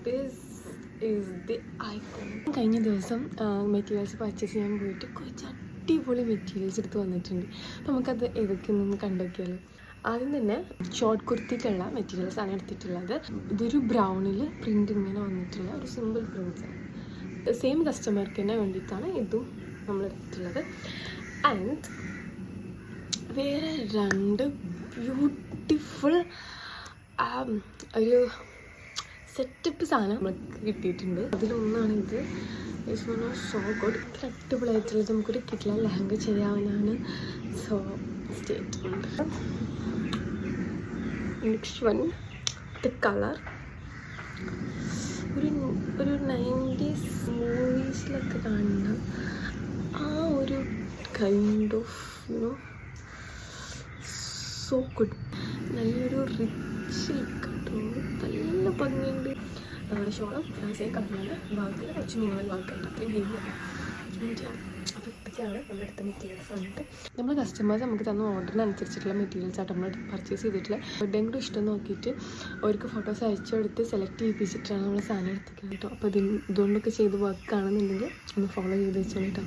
This is the icon. കഴിഞ്ഞ ദിവസം materials purchase ചെയ്യാൻ പോയിട്ട് കുറച്ച് അടിപൊളി മെറ്റീരിയൽസ് എടുത്ത് വന്നിട്ടുണ്ട്. അപ്പോൾ നമുക്കത് ഏതൊക്കെയൊന്നും കണ്ടോക്കിയാലോ. ആദ്യം തന്നെ ഷോർട്ട് കുർത്തിക്കുള്ള മെറ്റീരിയൽസാണ് എടുത്തിട്ടുള്ളത്. ഇതൊരു ബ്രൗണിൽ പ്രിൻ്റ് ഇങ്ങനെ വന്നിട്ടുള്ള ഒരു സിമ്പിൾ പ്രിൻസാണ്. സെയിം കസ്റ്റമർക്ക് തന്നെ വേണ്ടിയിട്ടാണ് ഇതും നമ്മൾ എടുത്തിട്ടുള്ളത്. ആൻഡ് വേറെ 2 ബ്യൂട്ടിഫുൾ ഒരു സെറ്റപ്പ് സാധനം നമുക്ക് കിട്ടിയിട്ടുണ്ട്. അതിലൊന്നാണ് ഇത്. So good. അടിപൊളിയായിട്ടുള്ളത് നമുക്കൊരു കിട്ടില്ല ലെഹങ്ക ചെയ്യാവുന്നതാണ്. So stay tuned. Next one the colour ഒരു 90s മൂവീസിലൊക്കെ കാണുന്ന ആ ഒരു കൈൻഡ് ഓഫ് സോ ഗുഡ്. നല്ലൊരു റിച്ച് ലുക്ക് കിട്ടുന്നു. നല്ല ഭംഗിയുണ്ട്. ഷോളം സെയിം കളറിലാണ്. ഭാഗത്തിൽ കുറച്ച് മിനിമൽ വർക്കായിട്ട് അത്രയും ഹെവിയാണ്. അപ്പോൾ ഇതൊക്കെയാണ് നമ്മളെടുത്ത മെറ്റീരിയൽസ് വന്നിട്ട്. നമ്മൾ കസ്റ്റമേഴ്സ് നമുക്ക് തന്ന ഓർഡറിനനുസരിച്ചിട്ടുള്ള മെറ്റീരിയൽസ് ആയിട്ട് നമ്മൾ പർച്ചേസ് ചെയ്തിട്ടുള്ള എവിടെയും കൂടെ ഇഷ്ടം നോക്കിയിട്ട് അവർക്ക് ഫോട്ടോസ് അയച്ചെടുത്ത് സെലക്ട് ചെയ്യിപ്പിച്ചിട്ടാണ് നമ്മൾ സാധനം എടുത്തിരിക്കുന്നത് കേട്ടോ. അപ്പോൾ ഇതുകൊണ്ടൊക്കെ ചെയ്ത് വർക്ക് ആണെന്നുണ്ടെങ്കിൽ ഒന്ന് ഫോളോ ചെയ്ത് വെച്ചോളൂ കേട്ടോ.